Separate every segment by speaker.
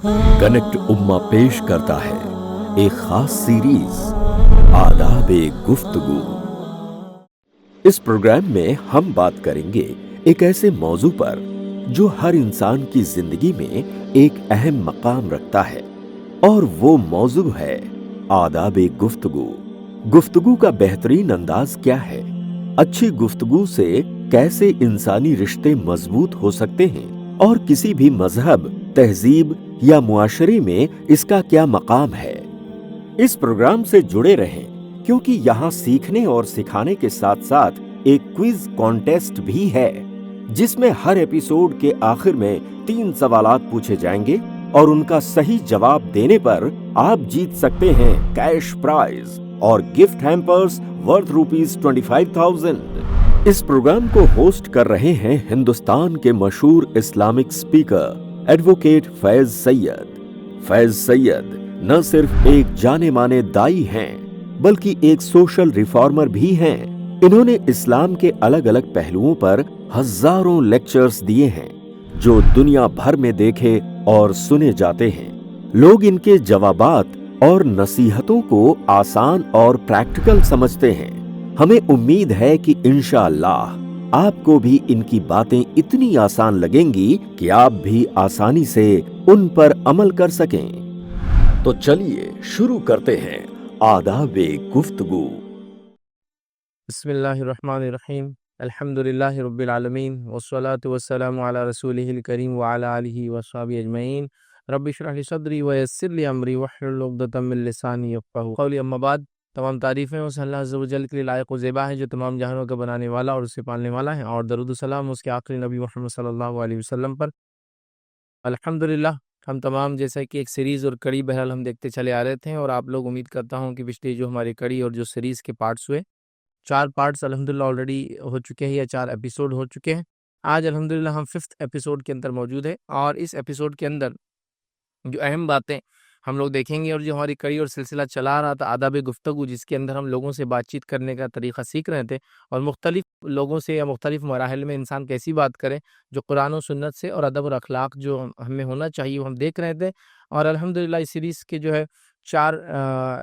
Speaker 1: Connect उम्मा पेश करता है एक खास सीरीज आदाब गुफ्तगू। इस प्रोग्राम में हम बात करेंगे एक ऐसे मौजू पर जो हर इंसान की जिंदगी में एक अहम मकाम रखता है, और वो मौजू है आदाब गुफ्तगू। गुफ्तगू का बेहतरीन अंदाज क्या है? अच्छी गुफ्तगू से कैसे इंसानी रिश्ते मजबूत हो सकते हैं, और किसी भी मजहब, तहजीब या मुआशरे में इसका क्या मकाम है? इस प्रोग्राम से जुड़े रहें, क्योंकि यहाँ सीखने और सिखाने के साथ साथ एक क्विज कॉन्टेस्ट भी है, जिसमें हर एपिसोड के आखिर में 3 सवालात पूछे जाएंगे और उनका सही जवाब देने पर आप जीत सकते हैं कैश प्राइज और गिफ्ट हैम्पर्स वर्थ ₹25,000। इस प्रोग्राम को होस्ट कर रहे हैं हिंदुस्तान के मशहूर Islamic speaker advocate Faiz Syed. Faiz Syed न सिर्फ एक जाने माने दाई हैं, बल्कि एक सोशल रिफॉर्मर भी हैं। इन्होंने इस्लाम के अलग अलग पहलुओं पर हजारों लेक्चर्स दिए हैं, जो दुनिया भर में देखे और सुने जाते हैं। लोग इनके जवाबात और नसीहतों को आसान और प्रैक्टिकल समझते हैं। हमें उम्मीद है कि इंशाअल्लाह आपको भी इनकी बातें इतनी आसान लगेंगी कि आप भी आसानी से उन पर अमल कर सकें। तो चलिए शुरू करते हैं आदाब गुफ्तगू।
Speaker 2: बिस्मिल्लाहिर्रहमानिर्रहीम। अल्हम्दुलिल्लाहि रब्बिल आलमीन वस्सलातु वस्सलामु अला रसूलिहिल करीम व अला आलिहि व अस्हाबिहि अजमईन। रब्बि इश्रह ली सदरी व यस्सिर ली अमरी वहलुल उक़दतम मिन लिसानी यफ़क़हू क़ौली। अम्मा बाद, तमाम तारीफ़ें उस अल्लाह अज़्ज़ व जल के लिए लायक व ज़ेबा है, जो तमाम जहानों का बनाने वाला और उसे पालने वाला है, और दरूद व सलाम उसके आखिरी नबी मुहम्मद सल्लल्लाहु अलैहि वसल्लम पर। अल्हम्दुलिल्लाह, हम तमाम जैसा कि एक सीरीज़ और कड़ी बहरहाल हम देखते चले आ रहे थे, और आप लोग, उम्मीद करता हूँ कि पिछली जो हमारी कड़ी और जो सीरीज़ के पार्ट्स हुए, 4 पार्ट्स अल्हम्दुलिल्लाह ऑलरेडी हो चुके हैं, या 4 एपिसोड हो चुके हैं। आज अल्हम्दुलिल्लाह हम 5th एपिसोड के अंदर मौजूद हैं, और इस एपिसोड के अंदर जो अहम बातें हम लोग देखेंगे, और जो हमारी कड़ी और सिलसिला चला रहा था आदाब गुफ्तगू, जिसके अंदर हम लोगों से बातचीत करने का तरीक़ा सीख रहे थे, और मुख्तलिफ लोगों से या मुख्तलिफ मराहिल में इंसान कैसी बात करे, जो कुरान और सुन्नत से, और अदब और अखलाक जो हमें होना चाहिए, वो हम देख रहे थे। और अल्हम्दुलिल्लाह इस सीरीज़ के जो है 4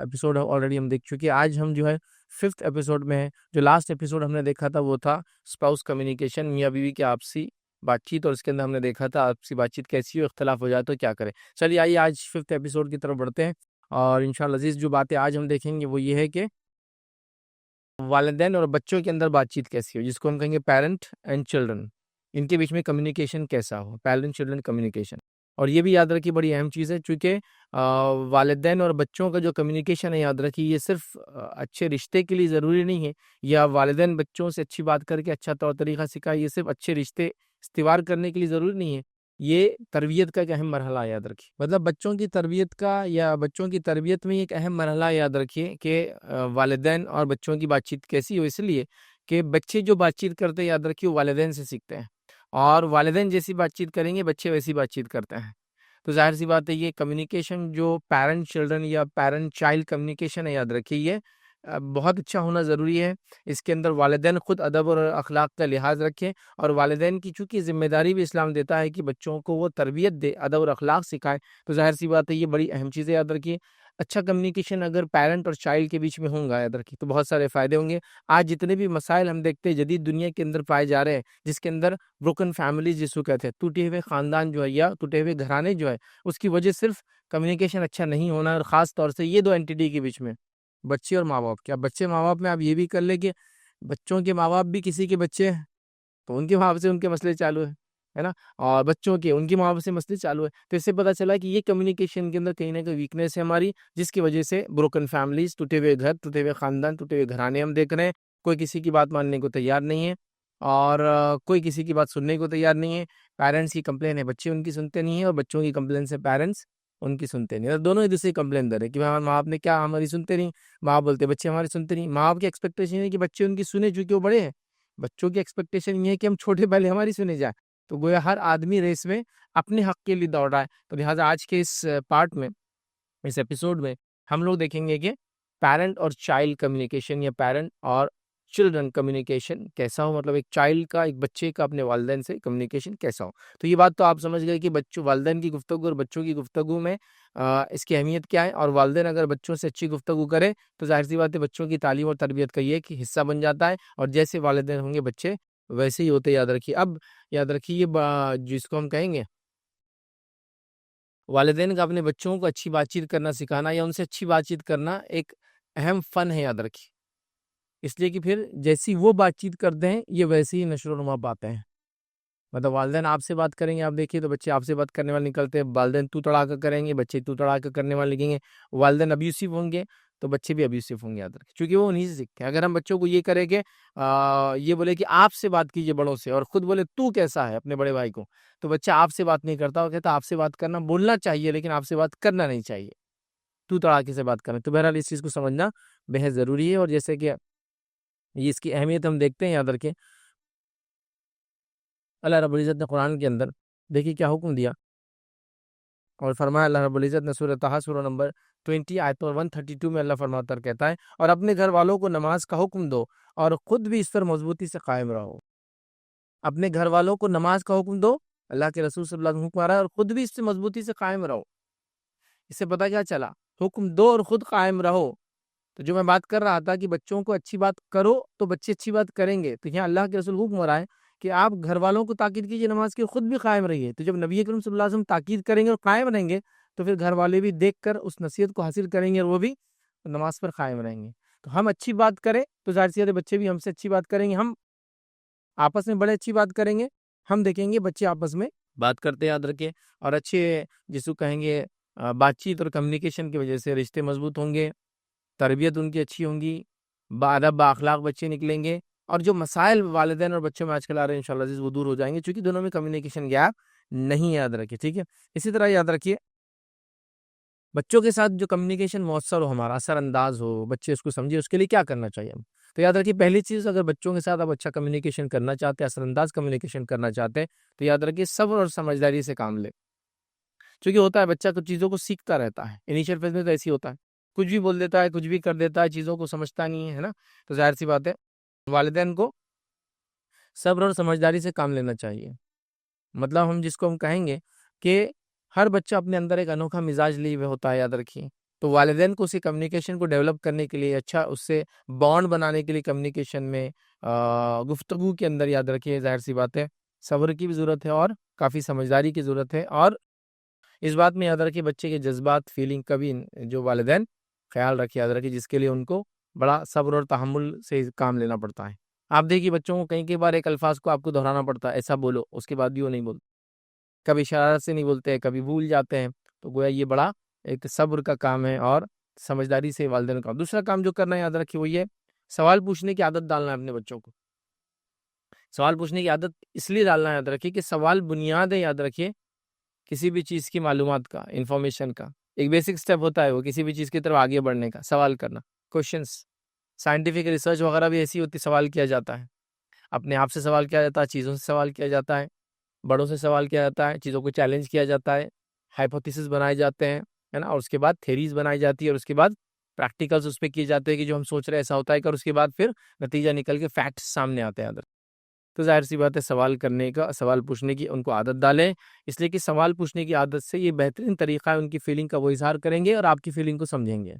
Speaker 2: एपिसोड ऑलरेडी हम देख चुके हैं। आज हम जो है 5th एपिसोड में है। जो लास्ट एपिसोड हमने देखा था वो था स्पाउस कम्युनिकेशन, मियाँ बीवी की आपसी बातचीत, और इसके अंदर हमने देखा था आपसी बातचीत कैसी हो, इख्तलाफ हो जाए तो क्या करें। चलिए आइए आज 5th एपिसोड की तरफ बढ़ते हैं, और इंशाअल्लाह अज़ीज़ जो बातें आज हम देखेंगे वो ये है कि वालिदैन और बच्चों के अंदर बातचीत कैसी हो, जिसको हम कहेंगे पेरेंट एंड चिल्ड्रन, इनके बीच में कम्युनिकेशन कैसा हो, पेरेंट चिल्ड्रन कम्युनिकेशन। और ये भी याद रखिए, बड़ी अहम चीज़ है, चूँकि वालिदैन और बच्चों का जो कम्युनिकेशन है, याद रखिए, ये सिर्फ़ अच्छे रिश्ते के लिए ज़रूरी नहीं है, या वालिदैन बच्चों से अच्छी बात करके अच्छा तौर तरीक़ा सिखाए, ये सिर्फ़ अच्छे रिश्ते इस्तिवार करने के लिए ज़रूरी नहीं है। ये तरबियत का एक अहम मरहला है, याद रखिए। मतलब बच्चों की तरबियत का, या बच्चों की तरबियत में एक अहम मरहला याद रखिए कि वालिदैन और बच्चों की बातचीत कैसी हो, इसलिए कि बच्चे जो बातचीत करते हैं, याद रखिए, वो वालिदैन से सीखते हैं, और वालिदैन जैसी बातचीत करेंगे, बच्चे वैसी बातचीत करते हैं। तो ज़ाहिर-सी बात है, ये कम्युनिकेशन जो पेरेंट चिल्ड्रन या पेरेंट चाइल्ड कम्युनिकेशन है, याद रखिए, ये बहुत अच्छा होना ज़रूरी है। इसके अंदर वालिदैन खुद अदब और अखलाक का लिहाज़ रखें, और वालिदैन की चूँकि ज़िम्मेदारी भी इस्लाम देता है कि बच्चों को वो तरबियत दे, अदब और अखलाक सिखाए, तो ज़ाहिर-सी बात है, ये बड़ी अहम चीज़ है, याद रखिए। अच्छा कम्युनिकेशन अगर पेरेंट और चाइल्ड के बीच में होगा, याद रखिए, तो बहुत सारे फ़ायदे होंगे। आज जितने भी मसाइल हम देखते हैं जदीद दुनिया के अंदर पाए जा रहे हैं, जिसके अंदर ब्रोकन फैमिलीज़ जिसको कहते हैं, टूटे हुए ख़ानदान जो है, या टूटे हुए घराने जो है, उसकी वजह सिर्फ़ कम्युनिकेशन अच्छा नहीं होना, और ख़ास तौर से ये 2 एंटिटी के बीच में, बच्चे और माँ-बाप। क्या बच्चे माँ-बाप में आप ये भी कर लें कि बच्चों के माँ-बाप भी किसी के बच्चे हैं, तो उनके माँ-बाप से उनके मसले चालू है ना? और बच्चों के उनके माँ-बाप से मसले चालू है। तो इससे पता चला कि ये कम्युनिकेशन के अंदर कहीं न कहीं वीकनेस है हमारी, जिसकी वजह से ब्रोकन फैमिलीज़, टूटे हुए घर, टूटे हुए ख़ानदान, टूटे हुए घराने हम देख रहे हैं। कोई किसी की बात मानने को तैयार नहीं है, और कोई किसी की बात सुनने को तैयार नहीं है। पेरेंट्स की कंप्लेन है, बच्चे उनकी सुनते नहीं हैं, और बच्चों की कंप्लेन से पेरेंट्स उनकी सुनते नहीं हैं। तो दोनों एक-दूसरे की कंप्लेन दे रहे हैं कि हमारे माँ-बाप ने क्या हमारी सुनते नहीं। माँ-बाप बोलते हैं बच्चे हमारी सुनते नहीं। माँ-बाप की एक्सपेक्टेशन है कि बच्चे उनकी सुने, चूँकि वो बड़े हैं। बच्चों की एक्सपेक्टेशन ये है कि हम छोटे पहले हमारी सुने जाएँ। तो गोया हर आदमी रेस में अपने हक के लिए दौड़ रहा है। तो लिहाज़ा आज के इस पार्ट में, इस एपिसोड में हम लोग देखेंगे कि पेरेंट और चाइल्ड कम्युनिकेशन, या पेरेंट और चिल्ड्रन कम्युनिकेशन कैसा हो, मतलब एक चाइल्ड का, एक बच्चे का अपने वालिदैन से कम्युनिकेशन कैसा हो। तो ये बात तो आप समझ गए कि बच्चों वालिदैन की गुफ्तगू और बच्चों की गुफ्तगू में इसकी अहमियत क्या है। और वालिदैन अगर बच्चों से अच्छी गुफ्तगू करे तो जाहिर सी बात है बच्चों की तालीम और तरबियत का ये कि हिस्सा बन जाता है, और जैसे वालिदैन होंगे बच्चे वैसे ही होते, याद रखिए। अब याद रखिए ये जिसको हम कहेंगे वालिदैन का अपने बच्चों को अच्छी बातचीत करना सिखाना या उनसे अच्छी बातचीत करना एक अहम फ़न है, याद रखिए। इसलिए कि फिर जैसी वो बातचीत करते हैं ये वैसे ही नशो-नुमा पाते हैं। मतलब वालिदैन आपसे बात करेंगे, आप देखिए तो बच्चे आपसे बात करने वाले निकलते हैं, वालिदैन तू तड़ाका करेंगे, बच्चे तू तड़ाका करने वाले लिखेंगे। वालिदैन अब्यूसिव होंगे तो बच्चे भी अब्यूसिव होंगे, याद रखिए, क्योंकि वो उन्हीं से सीखते हैं। अगर हम बच्चों को ये करें कि ये बोले कि आपसे बात कीजिए बड़ों से, और खुद बोले तू कैसा है अपने बड़े भाई को, तो बच्चा आपसे बात नहीं करता, वो कहता आपसे बात करना बोलना चाहिए लेकिन आपसे बात करना नहीं चाहिए, तू तड़ाके से बात करना। तो बहरहाल इस चीज़ को समझना बेहद ज़रूरी है। और जैसे कि ये इसकी अहमियत हम देखते हैं, याद रखें, अल्लाह रब्बुल इज़्ज़त ने कुरान के अंदर देखिए क्या हुक्म दिया और फरमाया। अल्लाह रब्बुल इज़्ज़त ने सूरह ताहा सूरह नंबर 20 आयत नंबर 132 में अल्लाह फरमाता कहता है, और अपने घर वालों को नमाज का हुक्म दो और खुद भी इस पर मजबूती से कायम रहो। अपने घर वालों को नमाज का हुक्म दो, अल्लाह के रसूल सल्लल्लाहु अलैहि वसल्लम हुक्म आ रहा है, और खुद भी इससे मजबूती से कायम रहो। इससे पता क्या चला, हुक्म दो और खुद कायम रहो। तो जो मैं बात कर रहा था कि बच्चों को अच्छी बात करो तो बच्चे अच्छी बात करेंगे, तो यहाँ अल्लाह के रसूल हुक्म हो रहा है कि आप घर वालों को ताकीद कीजिए नमाज की, खुद भी कायम रहिए। तो जब नबी करीम सल्लल्लाहु अलैहि वसल्लम ताकीद करेंगे और कायम रहेंगे तो फिर घर वाले भी देखकर उस नसीहत को हासिल करेंगे और वो भी नमाज पर कायम रहेंगे। तो हम अच्छी बात करें तो जाहिर सी बात है बच्चे भी हमसे अच्छी बात करेंगे, हम आपस में बड़े अच्छी बात करेंगे, हम देखेंगे बच्चे आपस में बात करते, याद रखें। और अच्छे जिसको कहेंगे बातचीत और कम्युनिकेशन की वजह से रिश्ते मजबूत होंगे, तरबियत उनकी अच्छी होंगी, बाअदब बाअखलाक बच्चे निकलेंगे, और जो मसाइल वालिदैन और बच्चों में आजकल आ रहे हैं इंशाअल्लाह अज़ीज़ वो दूर हो जाएँगे, चूँकि दोनों में कम्युनिकेशन गैप नहीं है, याद रखिए, ठीक है? इसी तरह याद रखिए बच्चों के साथ जो कम्युनिकेशन मौसर हो, हमारा असरअंदाज हो, बच्चे उसको समझे, उसके लिए क्या करना चाहिए हम? तो याद रखिए पहली चीज़, अगर बच्चों के साथ आप अच्छा कम्युनिकेशन करना चाहते हैं, असरअंदाज कम्युनिकेशन करना चाहते हैं, तो याद रखिए सब्र और समझदारी से काम लें। क्योंकि होता है बच्चा कुछ चीज़ों को सीखता रहता है, इनिशियल फेज़ में तो ऐसे ही होता है, कुछ भी बोल देता है, कुछ भी कर देता है, चीज़ों को समझता नहीं है, है ना? तो ज़ाहिर-सी बात है वालिदैन को सब्र और समझदारी से काम लेना चाहिए। मतलब हम जिसको हम कहेंगे कि हर बच्चा अपने अंदर एक अनोखा मिजाज लिए हुए होता है, याद रखिए। तो वालिदैन को उसी कम्युनिकेशन को डेवलप करने के लिए, अच्छा उससे बॉन्ड बनाने के लिए कम्युनिकेशन में गुफ्तगू के अंदर, याद रखिए, ज़ाहिर-सी बात है सब्र की भी ज़रूरत है और काफ़ी समझदारी की ज़रूरत है। और इस बात में याद रखिए बच्चे के जज़्बात, फीलिंग का भी जो वालिदैन ख़्याल रखे, याद रखिए, जिसके लिए उनको बड़ा सब्र और तहम्मुल से काम लेना पड़ता है। आप देखिए बच्चों को कई-कई बार एक अल्फ़ाज़ को आपको दोहराना पड़ता है, ऐसा बोलो, उसके बाद भी वो नहीं बोलते। कभी शरारत से नहीं बोलते हैं, कभी भूल जाते हैं, तो गोया ये बड़ा एक सब्र का काम है और समझदारी से वालिदैन का। दूसरा काम जो करना है, याद रखिए, वो ये सवाल पूछने की आदत डालना है अपने बच्चों को। सवाल पूछने की आदत इसलिए डालना है, याद रखिए, कि सवाल बुनियाद है, याद रखिए, किसी भी चीज़ की मालूमात का, इन्फॉर्मेशन का। एक बेसिक स्टेप होता है वो किसी भी चीज़ की तरफ आगे बढ़ने का, सवाल करना, क्वेश्चंस। साइंटिफिक रिसर्च वगैरह भी ऐसी होती, सवाल किया जाता है। अपने आप से सवाल किया जाता है, चीज़ों से सवाल किया जाता है, बड़ों से सवाल किया जाता है, चीज़ों को चैलेंज किया जाता है, हाइपोथेसिस बनाए जाते हैं, है ना? और उसके बाद थ्योरीज़ बनाई जाती है और उसके बाद प्रैक्टिकल्स उस पे किए जाते हैं कि जो हम सोच रहे हैं ऐसा होता है, और उसके बाद फिर नतीजा निकल के फैक्ट्स सामने आते हैं। तो ज़ाहिर-सी बात है सवाल करने का, सवाल पूछने की उनको आदत डालें, इसलिए कि सवाल पूछने की आदत से ये बेहतरीन तरीका है, उनकी फीलिंग का वो इज़हार करेंगे और आपकी फीलिंग को समझेंगे।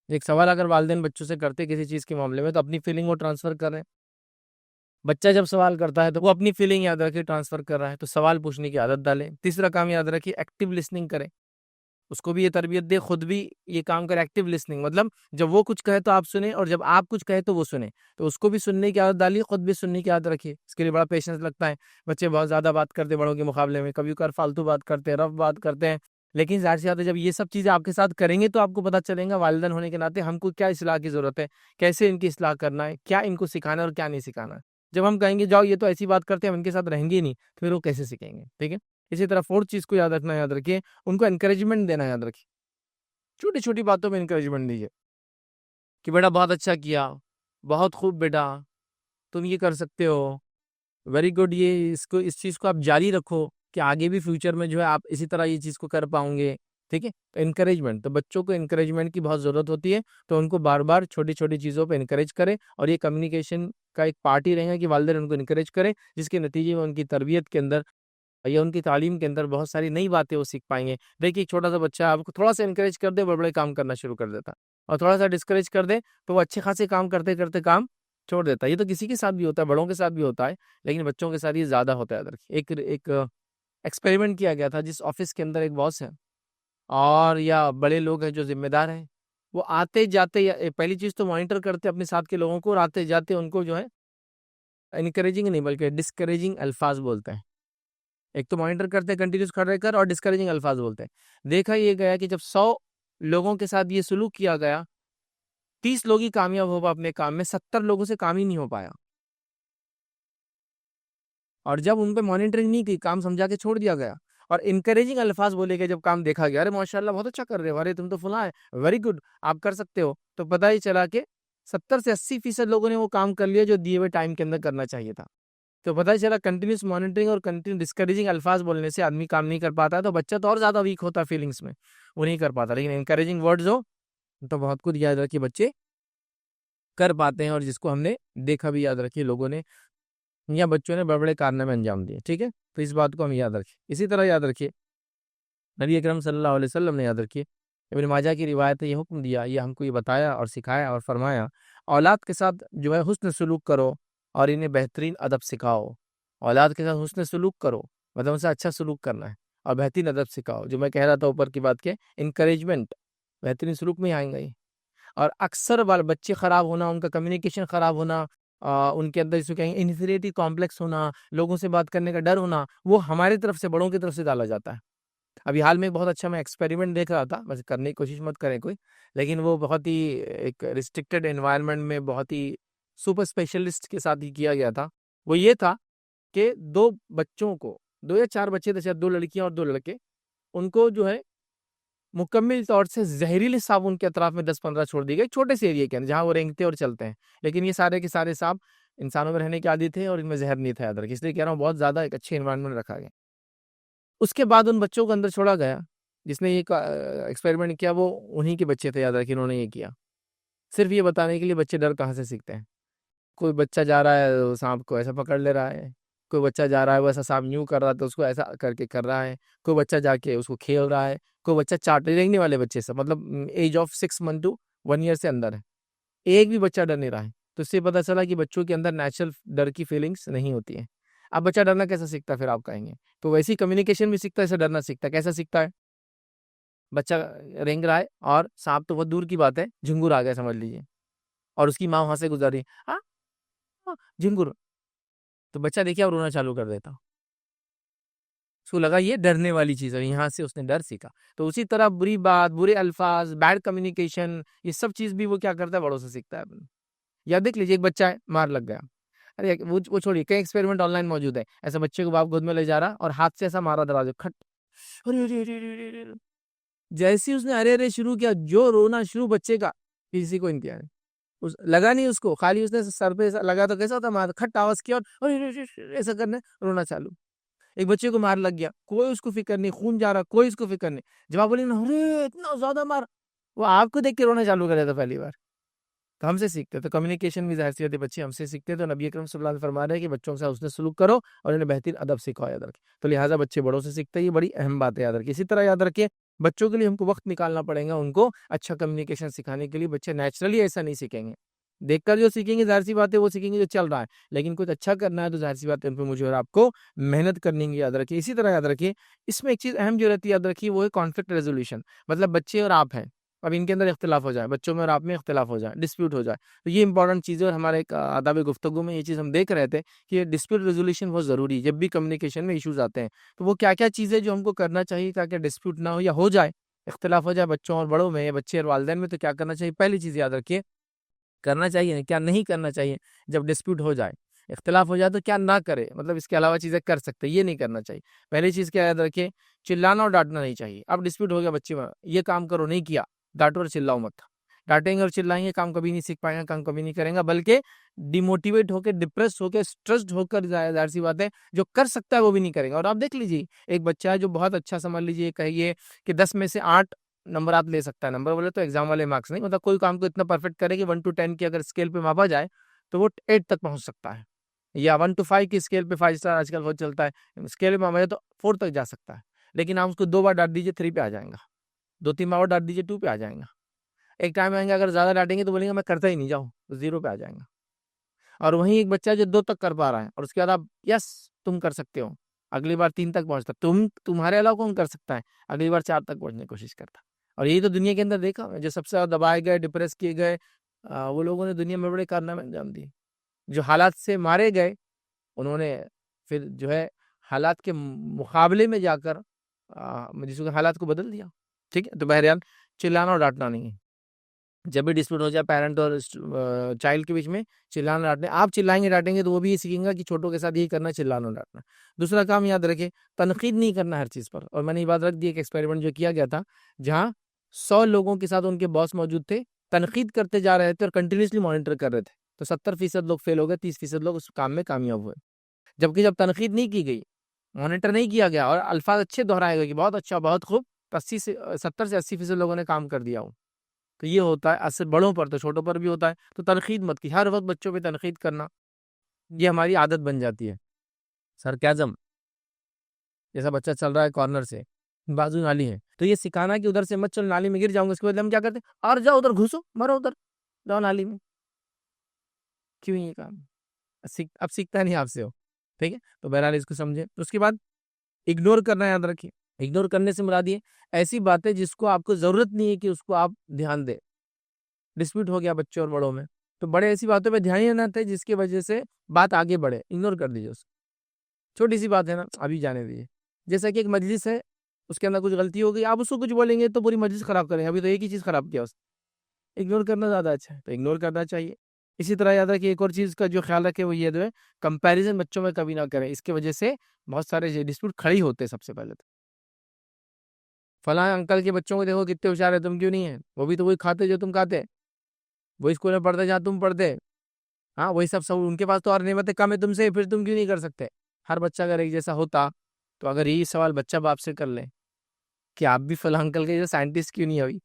Speaker 2: एक सवाल अगर वालिदैन बच्चों से करते हैं किसी चीज़ के मामले में, तो अपनी फीलिंग वो ट्रांसफ़र कर रहे हैं। बच्चा जब सवाल करता है तो वो अपनी फीलिंग याद रखिए ट्रांसफ़र कर रहा है, तो सवाल पूछने की आदत डालें। तीसरा काम याद रखिए एक्टिव लिसनिंग करें। उसको भी ये तरबियत दें, खुद भी ये काम करें, एक्टिव लिसनिंग, मतलब जब वो कुछ कहे तो आप सुनें और जब आप कुछ कहें तो वो सुने। तो उसको भी सुनने की आदत डालिए, खुद भी सुनने की आदत रखिए। इसके लिए बड़ा पेशेंस लगता है। बच्चे बहुत ज़्यादा बात करते हैं बड़ों के मुकाबले में, कभी-कभार फालतू बात करते हैं, रफ़ बात करते हैं। लेकिन ज़ाहिर-सी बात है जब ये सब चीज़ें आपके साथ करेंगे तो आपको पता चलेगा वालिदैन होने के नाते हमको क्या इस्लाह की ज़रूरत है, कैसे इनकी इस्लाह करना है, क्या इनको सिखाना है और क्या नहीं सिखाना है। जब हम कहेंगे जाओ ये तो ऐसी बात करते हैं, हम इनके साथ रहेंगे ही नहीं, तो फिर वो कैसे सीखेंगे, ठीक है? इसी तरह 4th चीज़ को याद रखना, याद रखिए, उनको एनकरेजमेंट देना याद रखिए। छोटी-छोटी बातों में एनकरेजमेंट दीजिए कि बेटा बहुत अच्छा किया, बहुत खूब बेटा, तुम ये कर सकते हो, वेरी गुड, ये इसको इस चीज़ को आप जारी रखो कि आगे भी फ्यूचर में जो है आप इसी तरह ये चीज़ को कर पाओगे। ठीक है। तो इनकरेजमेंट, तो बच्चों को इनकरेजमेंट की बहुत ज़रूरत होती है, तो उनको बार बार छोटी छोटी चीज़ों पे इनकरेज करें, और ये कम्युनिकेशन का एक पार्ट ही रहेगा कि वालिदैन उनको इनकरेज करें, जिसके नतीजे में उनकी तरबियत के अंदर या उनकी तालीम के अंदर बहुत सारी नई बातें वो सीख पाएंगे। देखिए, एक छोटा सा बच्चा आपको थोड़ा सा इनकरेज कर दे, बड़े बड़े काम करना शुरू कर देता है, और थोड़ा सा डिस्करेज कर दे तो वो अच्छे खासे काम करते करते काम छोड़ देता है। ये तो किसी के साथ भी होता है, बड़ों के साथ भी होता है, लेकिन बच्चों के साथ ये ज़्यादा होता है। एक एक एक्सपेरिमेंट किया गया था, जिस ऑफिस के अंदर एक बॉस है और या बड़े लोग हैं जो जिम्मेदार हैं, वो आते जाते या पहली चीज़ तो मॉनिटर करते अपने साथ के लोगों को, और आते जाते उनको जो है इनकरेजिंग नहीं बल्कि डिस्करेजिंग अल्फाज बोलते हैं। एक तो मॉनिटर करते हैं कंटिन्यूस खड़े रहकर, और डिस्करेजिंग अल्फाज बोलते हैं। देखा ये गया कि जब 100 लोगों के साथ ये सलूक किया गया, 30 लोग ही कामयाब हो पाए अपने काम में, 70 लोगों से काम ही नहीं हो पाया। और जब उन पे मॉनिटरिंग नहीं की, काम समझा के छोड़ दिया गया, और इनकरेजिंग अल्फाज बोले गए, जब काम देखा गया, अरे माशाल्लाह बहुत अच्छा कर रहे हो, अरे तुम तो फलां है, वेरी गुड, आप कर सकते हो, तो पता ही चला कि 70 से 80% लोगों ने वो काम कर लिया जो दिए हुए टाइम के अंदर करना चाहिए था। तो पता ही चला कंटिन्यूस मॉनिटरिंग और कंटिन्यू डिस्करेजिंग अल्फाज बोलने से आदमी काम नहीं कर पाता है, तो बच्चा तो और ज़्यादा वीक होता है फीलिंग्स में, वो नहीं कर पाता। लेकिन इनकरेजिंग वर्ड्स हो तो बहुत कुछ याद रखिए बच्चे कर पाते हैं, और जिसको हमने देखा भी, याद रखिए लोगों ने या बच्चों ने बड़े बड़े कारनामे अंजाम दिए। ठीक है, तो इस बात को हम याद रखें। इसी तरह याद रखिए नबी अकरम सल्लल्लाहु अलैहि वसल्लम ने, याद रखिए, इब्न माजा की रिवायत है, ये हुक्म दिया, ये हमको ये बताया और सिखाया और फरमाया, औलाद के साथ जो है हुस्न सलूक करो और इन्हें बेहतरीन अदब सिखाओ। औलाद के साथ हुस्न सलूक करो, मतलब उनसे अच्छा सलूक करना है, और बेहतरीन अदब सिखाओ। जो मैं कह रहा था ऊपर की बात के, इंकरेजमेंट बेहतरीन सलूक में ही आएंगे ही। और अक्सर बाल बच्चे खराब होना, उनका कम्युनिकेशन खराब होना, उनके अंदर जिसको कहेंगे इन्फीरियरिटी कॉम्प्लेक्स होना, लोगों से बात करने का डर होना, वो हमारी तरफ से, बड़ों की तरफ से डाला जाता है। अभी हाल में एक बहुत अच्छा मैं एक्सपेरिमेंट देख रहा था, वैसे करने की कोशिश मत करें कोई, लेकिन वो बहुत ही एक रिस्ट्रिक्टेड एनवायरनमेंट में बहुत ही सुपर स्पेशलिस्ट के साथ ही किया गया था। वो ये था कि 2 बच्चों को, 2 या 4 बच्चे थे शायद, 2 लड़कियां और 2 लड़के, उनको जो है मुकम्मल तौर से जहरीले सांप उनके अतराफ में 10-15 छोड़ दिए गए, छोटे से एरिया के अंदर जहाँ वो रेंगते और चलते हैं। लेकिन ये सारे के सारे सांप इंसानों में रहने के आदी थे और इनमें जहर नहीं था, याद रखिए। इसलिए कह रहा हूँ बहुत ज़्यादा एक अच्छे एनवायरनमेंट में रखा गया। उसके बाद उन बच्चों को अंदर छोड़ा गया, जिसने ये एक्सपेरिमेंट किया वो उन्हीं के बच्चे थे, याद रखिए, उन्होंने ये किया। सिर्फ ये बताने के लिए बच्चे डर कहाँ से सीखते हैं। कोई बच्चा जा रहा है, वो सांप को ऐसा पकड़ ले रहा है, कोई बच्चा जा रहा है, वो ऐसा सांप यूं कर रहा है तो उसको ऐसा करके कर रहा है, कोई बच्चा जाके उसको खेल रहा है, कोई बच्चा चाट, रेंगने वाले बच्चे सब, मतलब age of 6 month to 1 year से अंदर है, एक भी बच्चा डर नहीं रहा है। तो इससे पता चला कि बच्चों के अंदर नेचुरल डर की फीलिंग्स नहीं होती है। अब बच्चा डरना कैसे सीखता है, फिर आप कहेंगे, तो वैसे ही कम्युनिकेशन भी सीखता है, ऐसे डरना सीखता है। कैसा सीखता है? बच्चा रेंग रहा है और सांप तो बहुत दूर की बात है, झिंगुर आ गया समझ लीजिए, और उसकी माँ वहां से गुजर रही है, हाँ हाँ, झिंगुर, तो बच्चा देखिए अब रोना चालू कर देता। उसको लगा ये डरने वाली चीज है, यहाँ से उसने डर सीखा। तो उसी तरह बुरी बात, बुरे अल्फाज, बैड कम्युनिकेशन, ये सब चीज भी वो क्या करता है, बड़ों से सीखता है अपने। या देख लीजिए, एक बच्चा है, मार लग गया, अरे वो छोड़िए, कई एक्सपेरिमेंट ऑनलाइन मौजूद है। ऐसे बच्चे को बाप गोद में ले जा रहा और हाथ से ऐसा मारा दरवाजे खट, अरे अरे अरे अरे अरे अरे। जैसे ही उसने अरे अरे शुरू किया, जो रोना शुरू बच्चे का, किसी को इम्तिहान नहीं। उस लगा नहीं उसको, खाली उसने सर पे ऐसा लगा तो कैसा होता, मार खट आवाज किया और अरे अरे अरे अरे ऐसा करने रोना चालू। एक बच्चे को मार लग गया, कोई उसको फिक्र नहीं, खून जा रहा, कोई उसको फिक्र नहीं। जब आप बोले ना अरे इतना ज्यादा मार, वो आपको देख के रोना चालू कर देता पहली बार। तो हमसे सीखते, तो कम्युनिकेशन भी जाहिर सी बात है बच्चे हमसे सीखते। तो नबी अकरम सल्लल्लाहु अलैहि वसल्लम फरमा रहे हैं कि बच्चों के साथ उसने सलूक करो और इन्हें बेहतरीन अदब सिखाओ, याद रखें। तो लिहाजा बच्चे बड़ों से सीखते हैं, ये बड़ी अहम बात है, याद रखिए। इसी तरह याद रखिए, बच्चों के लिए हमको वक्त निकालना पड़ेगा, उनको अच्छा कम्युनिकेशन सिखाने के लिए। बच्चे नेचुरली ऐसा नहीं सीखेंगे, देखकर जो सीखेंगे जाहिर सी बात है वो सीखेंगे जो चल रहा है, लेकिन कुछ अच्छा करना है तो जाहिर सी बात है उन पर मुझे और आपको मेहनत करनी है, याद रखिए। इसी तरह याद रखिए, इसमें एक चीज़ अहम जो रहती है, याद रखिए, वो है कॉन्फ्लिक्ट रेजोल्यूशन। मतलब बच्चे और आप हैं, अब इनके अंदर इख्तिलाफ हो जाए, बच्चों में और आप में इख्तिलाफ हो जाए, डिस्प्यूट हो जाए, तो ये इंपॉर्टेंट चीज़ है। और हमारे एक आदाब गुफ्तगू में ये चीज़ हम देख रहे थे कि ये डिस्प्यूट रेजोल्यूशन बहुत ज़रूरी है। जब भी कम्युनिकेशन में इश्यूज आते हैं तो वो क्या क्या चीज़ें जो हमको करना चाहिए ताकि डिस्प्यूट ना हो, या हो जाए इख्तिलाफ हो जाए बच्चों और बड़ों में, या बच्चे और वालिदैन में, तो क्या करना चाहिए? पहली चीज़ याद रखिए, करना चाहिए क्या नहीं करना चाहिए। जब डिस्प्यूट हो जाए, इख्तिलाफ हो जाए, तो क्या ना करे, मतलब इसके अलावा चीज़ें कर सकते हैं, ये नहीं करना चाहिए। पहली चीज़ क्या याद रखिए, चिल्लाना और डांटना नहीं चाहिए। अब डिस्प्यूट हो गया बच्चे में, ये काम करो नहीं किया, डांटो और चिल्लाओ मत। डांटेंगे और चिल्लाएंगे, काम कभी नहीं सीख पाएगा, काम कभी नहीं करेगा, बल्कि डिमोटिवेट होकर, डिप्रेस होकर, स्ट्रेस्ड होकर, जाहिर सी बात है जो कर सकता है वो भी नहीं करेगा। और आप देख लीजिए, एक बच्चा है जो बहुत अच्छा, समझ लीजिए कहिए कि 10 में से 8 नंबर आप ले सकता है, नंबर बोले तो एग्जाम वाले मार्क्स नहीं, मतलब कोई काम को इतना परफेक्ट करे कि 1 to 10 की अगर स्केल पे मापा जाए तो वो 8 तक पहुंच सकता है, या 1 to 5 की स्केल पे, 5 स्टार आजकल बहुत चलता है, स्केल पे मापा जाए तो 4 तक जा सकता है। लेकिन आप उसको 2 बार डांट दीजिए 3 पे आ जाएगा, 2-3 बार और डांट दीजिए 2 पे आ जाएगा। एक टाइम आएंगे अगर ज्यादा डांटेंगे तो बोलेंगे मैं करता ही नहीं, जाऊँ, तो 0 पे आ जाएगा। और वहीं एक बच्चा है जो 2 तक कर पा रहा है और उसके बाद आप यस तुम कर सकते हो, अगली बार 3 तक पहुंचता, तुम्हारे अलावा कौन कर सकता है, अगली बार 4 तक पहुंचने की कोशिश करता। और यही तो दुनिया के अंदर देखा है, जो सबसे ज्यादा दबाए गए, डिप्रेस किए गए, वो लोगों ने दुनिया में बड़े कारनामे अंजाम दिए। जो हालात से मारे गए, उन्होंने फिर जो है हालात के मुकाबले में जाकर जिसको हालात को बदल दिया। ठीक है, तो बहरहाल चिल्लाना और डांटना नहीं है। जब भी डिस्प्यूट हो जाए पेरेंट और चाइल्ड के बीच में, चिल्लाना डांटना, आप चिल्लाएंगे डांटेंगे तो वो भी ये सीखेंगे कि छोटों के साथ यही करना, चिल्लाना डांटना। दूसरा काम याद रखें, तनकीद नहीं करना हर चीज़ पर। और मैंने ये बात रख दी, एक एक्सपेरिमेंट जो किया गया था, जहाँ 100 लोगों के साथ उनके बॉस मौजूद थे, तनकीद करते जा रहे थे और कंटिन्यूसली मॉनिटर कर रहे थे, तो 70% लोग फेल हो गए, 30% लोग उस काम में कामयाब हुए। जबकि जब तनकीद नहीं की गई, मॉनिटर नहीं किया गया और अल्फाज अच्छे दोहराए गए कि बहुत अच्छा, बहुत खूब, 70 से 80% लोगों ने काम कर दिया हो। तो ये होता है असर बड़ों पर, तो छोटों पर भी होता है। तो तनकीद मत की, हर वक्त बच्चों पे तनकीद करना, ये हमारी आदत बन जाती है। सरकाज़म, जैसा बच्चा चल रहा है कॉर्नर से, बाजू नाली है, तो ये सिखाना कि उधर से मत चल, नाली में गिर जाऊंगा, इसके बदले हम क्या करते हैं, और जाओ उधर, घुसो, मरो उधर, जाओ नाली में। क्यों ये काम? अब सीखता नहीं आपसे हो। ठीक है, तो बहरहाल इसको समझे। तो उसके बाद इग्नोर करना याद रखिए। इग्नोर करने से मुराद ये ऐसी बातें जिसको आपको जरूरत नहीं है कि उसको आप ध्यान दें। डिस्प्यूट हो गया बच्चों और बड़ों में, तो बड़े ऐसी बातों पे ध्यान ही ना दें जिसकी वजह से बात आगे बढ़े, इग्नोर कर दीजिए उसको। छोटी सी बात है ना, अभी जाने दीजिए। जैसा कि एक मजलिस है, उसके अंदर कुछ गलती हो गई, आप उसको कुछ बोलेंगे तो पूरी मजलिस खराब करेंगे, अभी तो एक ही चीज़ खराब किया उसने। इग्नोर करना ज़्यादा अच्छा है, तो इग्नोर करना चाहिए। इसी तरह याद रखिए, एक और चीज़ का जो ख्याल रखे वो ये जो है, कंपैरिजन बच्चों में कभी ना करें। इसकी वजह से बहुत सारे डिस्प्यूट खड़ी होते हैं। सबसे पहले तो फलां अंकल के बच्चों को देखो कितने होशियार है, तुम क्यों नहीं है? वो भी तो वही खाते जो तुम खाते, वही स्कूल में पढ़ते जहाँ तुम पढ़ते। हाँ, वही सब उनके पास तो और नेमतें कम है तुमसे, फिर तुम क्यों नहीं कर सकते? हर बच्चा अगर एक जैसा होता, तो अगर यही सवाल बच्चा बाप से कर ले कि आप भी फलां अंकल के जो साइंटिस्ट क्यों नहीं है अभी,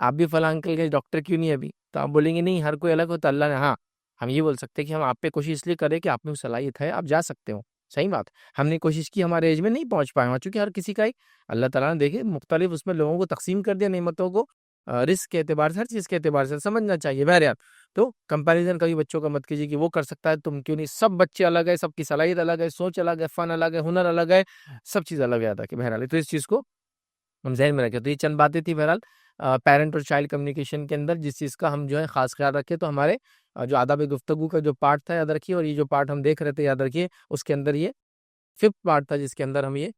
Speaker 2: आप भी फलां अंकल के डॉक्टर क्यों नहीं है अभी, तो आप बोलेंगे नहीं, हर कोई अलग होता, अल्लाह ने। हाँ, हम ये बोल सकते हैं कि हम आप पे कोशिश इसलिए करें कि आप में वो सलाहियत है, आप जा सकते हो। सही बात, हमने कोशिश की, हमारे एज में नहीं पहुंच पाए, चूंकि हर किसी का ही अल्लाह ताला ने देखे मुख्तलिफ उसमें लोगों को तकसीम कर दिया नेमतों को, रिस्क के एतबार से, हर चीज़ के एतबार से समझना चाहिए। बहरहाल, तो कंपैरिजन कभी बच्चों का मत कीजिए कि वो कर सकता है तुम क्यों नहीं। सब बच्चे अलग है, सबकी सलाहियत अलग है, सोच अलग है, फन अलग है, हुनर अलग है, सब चीज़ अलग है। कि बहरहाल तो इस चीज़ को हम ज़हन में रखें। तो ये चंद बातें थी बहरहाल पेरेंट और चाइल्ड कम्युनिकेशन के अंदर, जिस चीज़ का हम जो है ख़ास ख्याल रखें। तो हमारे जो आदाब गुफ्तगू का जो पार्ट था याद रखिए, और ये जो पार्ट हम देख रहे थे याद रखिए, उसके अंदर ये 5th पार्ट था जिसके अंदर हम ये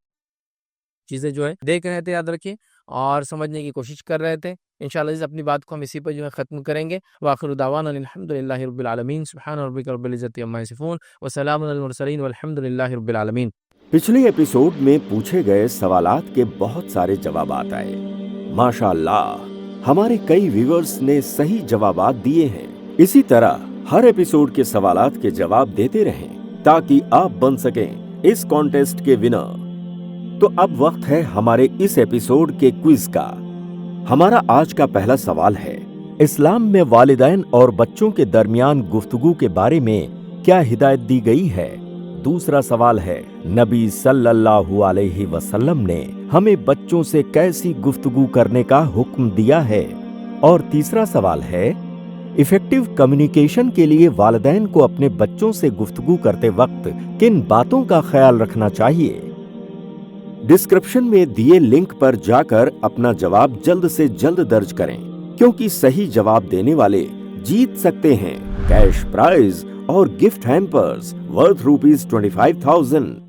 Speaker 2: चीज़ें जो है देख रहे थे, याद रखिए, और समझने की कोशिश कर रहे थे। इंशाअल्लाह अपनी बात को हम इसी पर जो है ख़त्म करेंगे। व आखिरु दावाना अल्हम्दुलिल्लाहि रब्बिल आलमीन, सुब्हान रब्बिका रब्बिल इज़्ज़ति अम्मा यसिफून, व सलामुन अलल मुरसलीन, वल्हम्दुलिल्लाहि रब्बिल आलमीन।
Speaker 1: पिछले एपिसोड में पूछे गए सवालात के बहुत सारे जवाबात आए। माशाअल्लाह, हमारे कई व्यूअर्स ने सही जवाबात दिए हैं। इसी तरह हर एपिसोड के सवालात के जवाब देते रहें ताकि आप बन सकें इस कॉन्टेस्ट के विनर। तो अब वक्त है हमारे इस एपिसोड के क्विज का। हमारा आज का पहला सवाल है, इस्लाम में वालिदैन और बच्चों के दरमियान गुफ्तगू के बारे में क्या हिदायत दी गई है? दूसरा सवाल है, नबी सल्लल्लाहु अलैहि वसल्लम ने हमें बच्चों से कैसी गुफ्तगू करने का हुक्म दिया है? और तीसरा सवाल है, इफेक्टिव कम्युनिकेशन के लिए वालिदैन को अपने बच्चों से गुफ्तगू करते वक्त किन बातों का ख्याल रखना चाहिए? डिस्क्रिप्शन में दिए लिंक पर जाकर अपना जवाब जल्द से जल्द दर्ज करें, क्योंकि सही जवाब देने वाले जीत सकते हैं कैश प्राइज और गिफ्ट हैम्पर्स वर्थ ₹25,000।